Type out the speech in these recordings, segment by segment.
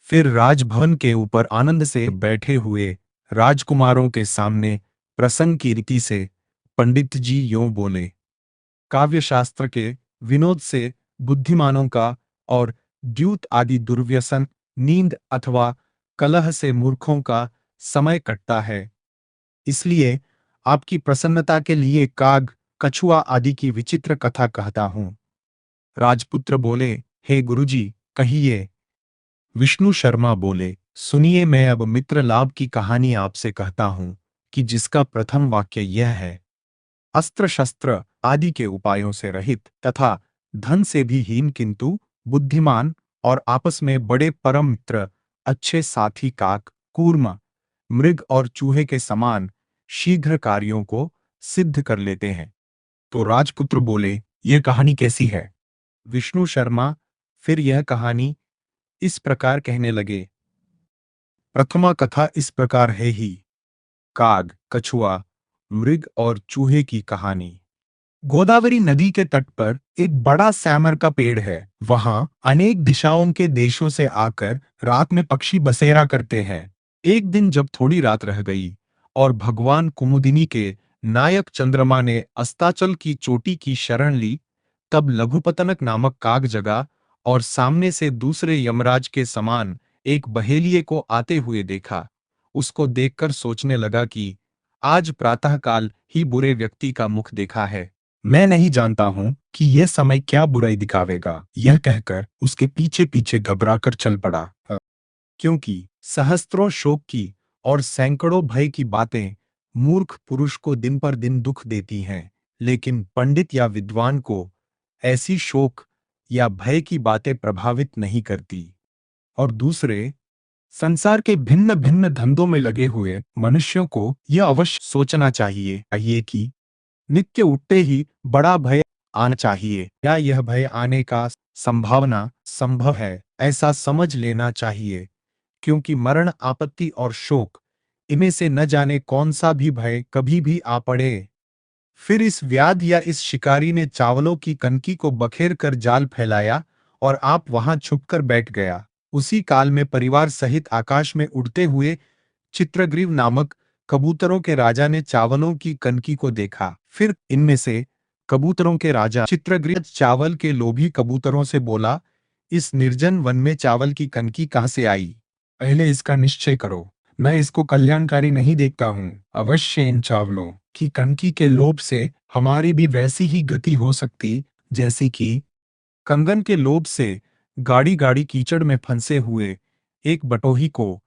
फिर राजभवन के ऊपर आनंद से बैठे हुए राजकुमारों के सामने प्रसंग की रीति से पंडित जी यों बोले, काव्यशास्त्र के विनोद से बुद्धिमानों का और द्यूत आदि दुर्व्यसन, नींद अथवा कलह से मूर्खों का समय कटता है। इसलिए आपकी प्रसन्नता के लिए काग, कछुआ आदि की विचित्र कथा कहता हूं। राजपुत्र बोले, हे गुरुजी, कहिए। विष्णु शर्मा बोले, सुनिए, मैं अब मित्र लाभ की कहानी आपसे कहता हूं कि जिसका प्रथम वाक्य यह है, अस्त्र शस्त्र आदि के उपायों से रहित तथा धन से भी हीन किंतु बुद्धिमान और आपस में बड़े परम मित्र, अच्छे साथी काक, कूर्म, मृग और चूहे के समान शीघ्र कार्यों को सिद्ध कर लेते हैं। तो राजपुत्र बोले, यह कहानी कैसी है? विष्णु शर्मा फिर यह कहानी इस प्रकार कहने लगे। प्रथमा कथा इस प्रकार है ही, काग, कछुआ, मृग और चूहे की कहानी। गोदावरी नदी के तट पर एक बड़ा सैमर का पेड़ है। वहां अनेक दिशाओं के देशों से आकर रात में पक्षी बसेरा करते हैं। एक दिन जब थोड़ी रात रह गई और भगवान कुमुदिनी के नायक चंद्रमा ने अस्ताचल की चोटी की शरण ली, तब लघुपतनक नामक काग जगा और सामने से दूसरे यमराज के समान एक बहेलिये को आते हुए देखा। उसको देखकर सोचने लगा कि आज प्रातःकाल ही बुरे व्यक्ति का मुख देखा है। मैं नहीं जानता हूं कि यह समय क्या बुराई दिखावेगा। यह कहकर उसके पीछे पीछे घबराकर चल पड़ा। क्योंकि सहस्त्रों शोक की और सैकड़ों भय की बातें मूर्ख पुरुष को दिन पर दिन दुख देती हैं, लेकिन पंडित या विद्वान को ऐसी शोक या भय की बातें प्रभावित नहीं करती। और दूसरे, संसार के भिन्न भिन्न धंधों में लगे हुए मनुष्यों को यह अवश्य सोचना चाहिए कि नित्य उठते ही बड़ा भय आना चाहिए, क्या यह भय आने का संभावना संभव है, ऐसा समझ लेना चाहिए। क्योंकि मरण, आपत्ति और शोक, इनमें से न जाने कौन सा भी भय कभी भी आ पड़े। फिर इस व्याध या इस शिकारी ने चावलों की कनकी को बखेर कर जाल फैलाया और आप वहां छुपकर बैठ गया। उसी काल में परिवार सहित आकाश में उड़ते हुए चित्रग्रीव नामक कबूतरों के राजा ने चावलों की कनकी को देखा। फिर इनमें से कबूतरों के राजा चित्रग्रीव चावल के लोभी कबूतरों से बोला, इस निर्जन वन में चावल की कनकी कहां से आई? पहले इसका निश्चय करो। मैं इसको कल्याणकारी नहीं देखता हूं। अवश्य इन चावलों की कनकी के लोभ से हमारी भी वैसी ही गति हो सकती जैसी कि कंगन के लोभ से गाड़ी गाड़ी कीचड़ में फंसे हुए एक बटोही को,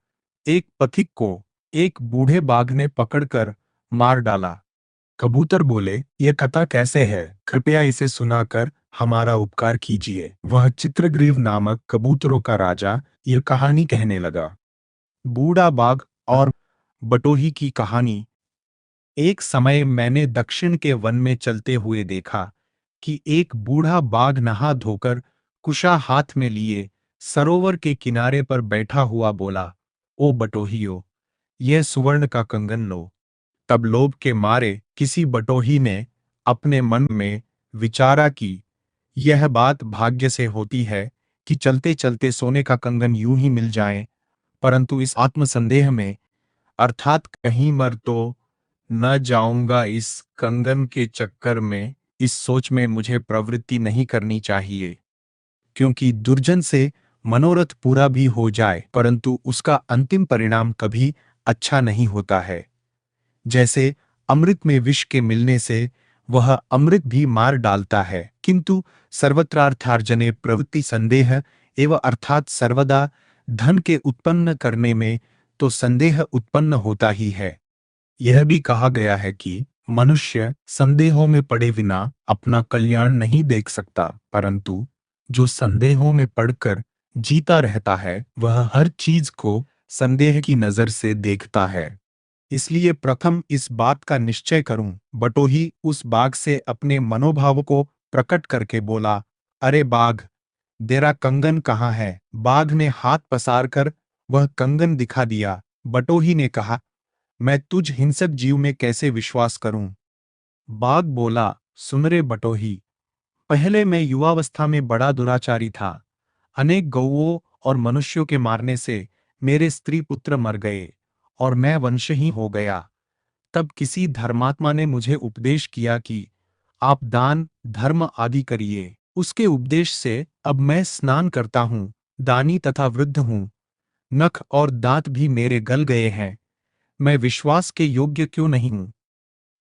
एक पथिक को एक बूढ़े बाघ ने पकड़कर मार डाला। कबूतर बोले, यह कथा कैसे है? कृपया इसे सुनाकर हमारा उपकार कीजिए। वह चित्रग्रीव नामक कबूतरों का राजा यह कहानी कहने लगा। बूढ़ा बाघ और बटोही की कहानी। एक समय मैंने दक्षिण के वन में चलते हुए देखा कि एक बूढ़ा बाघ नहा धोकर कुशा हाथ में लिए सरोवर के किनारे पर बैठा हुआ बोला, ओ बटोहियो, यह सुवर्ण का कंगन लो। तब लोभ के मारे किसी बटोही ने अपने मन में विचारा कि यह बात भाग्य से होती है कि चलते चलते सोने का कंगन यूं ही मिल जाए, परंतु इस आत्मसंदेह में, अर्थात कहीं मर तो न जाऊंगा इस कंगन के चक्कर में, इस सोच में मुझे प्रवृत्ति नहीं करनी चाहिए। क्योंकि दुर्जन से मनोरथ पूरा भी हो जाए परंतु उसका अंतिम परिणाम कभी अच्छा नहीं होता है। जैसे अमृत में विष के मिलने से वह अमृत भी मार डालता है, किंतु सर्वत्रार्थार्जने प्रवृत्ति संदेह एवं अर्थात सर्वदा धन के उत्पन्न करने में तो संदेह उत्पन्न होता ही है। यह भी कहा गया है कि मनुष्य संदेहों में पड़े बिना अपना कल्याण नहीं देख सकता, परंतु जो संदेहों में पड़कर जीता रहता है वह हर चीज को संदेह की नजर से देखता है। इसलिए प्रथम इस बात का निश्चय करूं। बटोही उस बाघ से अपने मनोभाव को प्रकट करके बोला, अरे बाघ, तेरा कंगन कहाँ है? बाघ ने हाथ पसार कर वह कंगन दिखा दिया। बटोही ने कहा, मैं तुझ हिंसक जीव में कैसे विश्वास करूं? बाघ बोला, सुन रे बटोही, पहले मैं युवावस्था में बड़ा दुराचारी था। अनेक गौओं और मनुष्यों के मारने से मेरे स्त्री पुत्र मर गए और मैं वंशहीन हो गया। तब किसी धर्मात्मा ने मुझे उपदेश किया कि आप दान धर्म आदि करिए। उसके उपदेश से अब मैं स्नान करता हूँ, दानी तथा वृद्ध हूँ। नख और दांत भी मेरे गल गए हैं। मैं विश्वास के योग्य क्यों नहीं हूँ?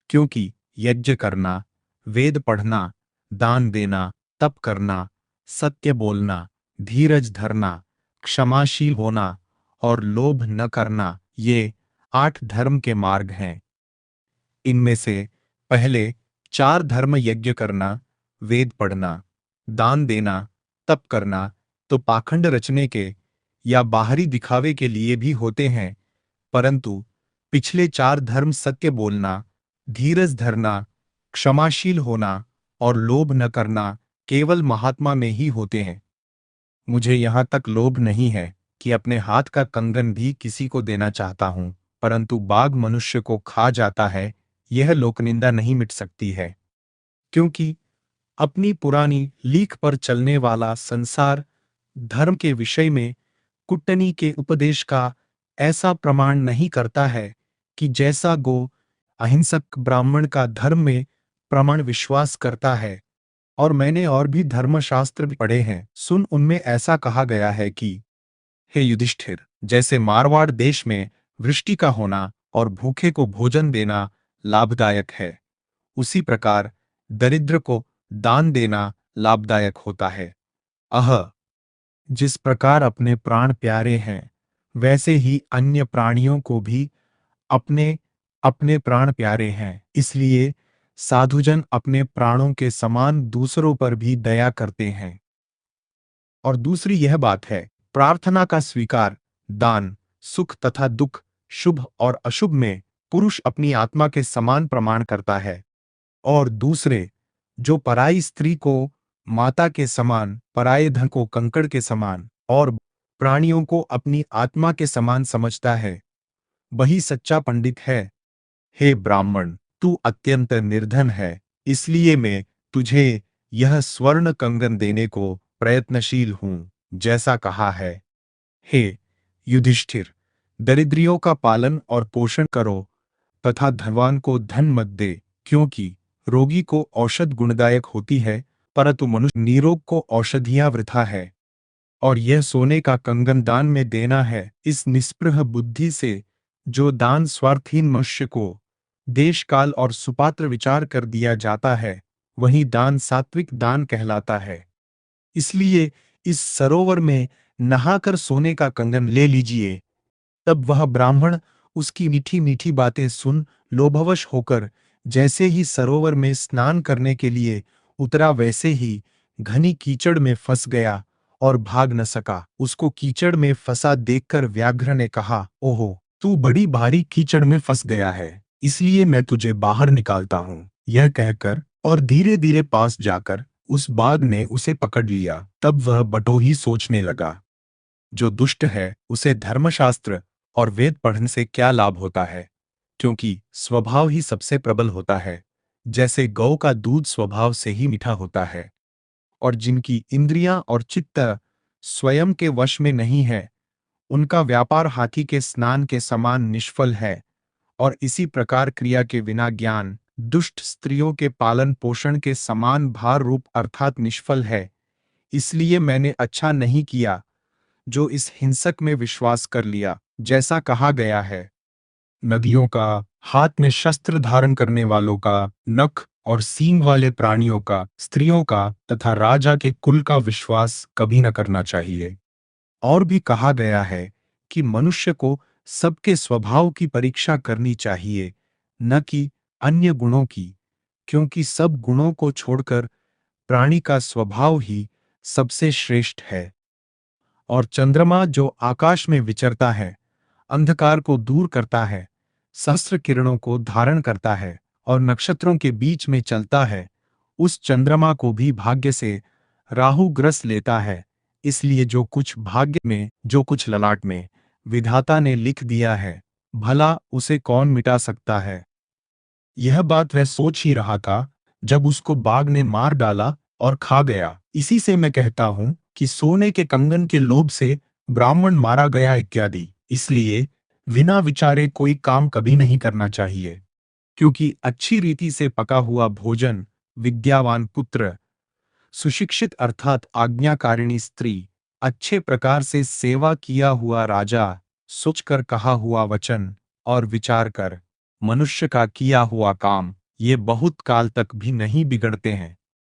क्योंकि यज्ञ करना, वेद पढ़ना, दान देना, तप करना, सत्य बोलना, धीरज धरना, क्षमाशील होना और लोभ न करना, ये 8 धर्म के मार्ग हैं। इनमें से पहले 4 धर्म यज्ञ करना, वेद पढ़ना, दान देना, तप करना तो पाखंड रचने के या बाहरी दिखावे के लिए भी होते हैं, परंतु पिछले 4 धर्म सत्य बोलना, धीरज धरना, क्षमाशील होना और लोभ न करना केवल महात्मा में ही होते हैं। मुझे यहाँ तक लोभ नहीं है कि अपने हाथ का कंगन भी किसी को देना चाहता हूँ, परंतु बाघ मनुष्य को खा जाता है, यह लोकनिंदा नहीं मिट सकती है। क्योंकि अपनी पुरानी लीक पर चलने वाला संसार धर्म के विषय में कुट्टनी के उपदेश का ऐसा प्रमाण नहीं करता है कि जैसा गो अहिंसक ब्राह्मण का धर्म में प्रमाण विश्वास करता है। और मैंने और भी धर्मशास्त्र भी पढ़े हैं, सुन उनमें ऐसा कहा गया है कि हे युधिष्ठिर, जैसे मारवाड़ देश में वृष्टि का होना और भूखे को भोजन देना लाभदायक है, उसी प्रकार दरिद्र को दान देना लाभदायक होता है। अह, जिस प्रकार अपने प्राण प्यारे हैं, वैसे ही अन्य प्राणियों को भी अपने अपने प्राण प्यारे हैं। इसलिए साधुजन अपने प्राणों के समान दूसरों पर भी दया करते हैं। और दूसरी यह बात है, प्रार्थना का स्वीकार, दान, सुख तथा दुख, शुभ और अशुभ में पुरुष अपनी आत्मा के समान प्रमाण करता है। और दूसरे, जो पराई स्त्री को माता के समान, पराये धन को कंकड़ के समान और प्राणियों को अपनी आत्मा के समान समझता है, वही सच्चा पंडित है। हे ब्राह्मण, तू अत्यंत निर्धन है, इसलिए मैं तुझे यह स्वर्ण कंगन देने को प्रयत्नशील हूं, जैसा कहा है। हे युधिष्ठिर, दरिद्रियों का पालन और पोषण करो तथा धनवान को धन मत दे, क्योंकि रोगी को औषध गुणदायक होती है, परंतु मनुष्य निरोग को औषधियां वृथा है। और यह सोने का कंगन दान में देना है, इस निस्पृह बुद्धि से जो दान स्वार्थहीन मनुष्य को देश काल और सुपात्र विचार कर दिया जाता है, वही दान सात्विक दान कहलाता है। इसलिए इस सरोवर में नहाकर सोने का कंगन ले लीजिए। तब वह ब्राह्मण उसकी मीठी मीठी बातें सुन लोभवश होकर जैसे ही सरोवर में स्नान करने के लिए उतरा, वैसे ही घनी कीचड़ में फंस गया और भाग न सका। उसको कीचड़ में फंसा देखकर व्याघ्र ने कहा, ओहो, तू बड़ी भारी कीचड़ में फंस गया है, इसलिए मैं तुझे बाहर निकालता हूँ। यह कहकर और धीरे धीरे पास जाकर उस बाघ ने उसे पकड़ लिया। तब वह बटोही सोचने लगा, जो दुष्ट है उसे धर्मशास्त्र और वेद पढ़ने से क्या लाभ होता है, क्योंकि स्वभाव ही सबसे प्रबल होता है। जैसे गौ का दूध स्वभाव से ही मीठा होता है, और जिनकी इंद्रियां और चित्त स्वयं के वश में नहीं है, उनका व्यापार हाथी के स्नान के समान निष्फल है। और इसी प्रकार क्रिया के बिना ज्ञान दुष्ट स्त्रियों के पालन पोषण के समान भार रूप अर्थात निष्फल है। इसलिए मैंने अच्छा नहीं किया जो इस हिंसक में विश्वास कर लिया, जैसा कहा गया है। नदियों का, हाथ में शस्त्र धारण करने वालों का, नख और सींग वाले प्राणियों का, स्त्रियों का तथा राजा के कुल का विश्वास कभी न करना चाहिए। और भी कहा गया है कि मनुष्य को सबके स्वभाव की परीक्षा करनी चाहिए, न कि अन्य गुणों की, क्योंकि सब गुणों को छोड़कर प्राणी का स्वभाव ही सबसे श्रेष्ठ है। और चंद्रमा जो आकाश में विचरता है, अंधकार को दूर करता है, सहस्र किरणों को धारण करता है और नक्षत्रों के बीच में चलता है, उस चंद्रमा को भी भाग्य से राहु ग्रस लेता है। इसलिए जो कुछ भाग्य में, जो कुछ ललाट में विधाता ने लिख दिया है, भला उसे कौन मिटा सकता है। यह बात वह सोच ही रहा था जब उसको बाघ ने मार डाला और खा गया। इसी से मैं कहता हूं कि सोने के कंगन के लोभ से ब्राह्मण मारा गया इत्यादि। इसलिए बिना विचारे कोई काम कभी नहीं करना चाहिए, क्योंकि अच्छी रीति से पका हुआ भोजन, विद्यावान पुत्र, सुशिक्षित अर्थात आज्ञाकारिणी स्त्री, अच्छे प्रकार से सेवा किया हुआ राजा, सोचकर कहा हुआ वचन और विचार कर मनुष्य का किया हुआ काम, ये बहुत काल तक भी नहीं बिगड़ते हैं।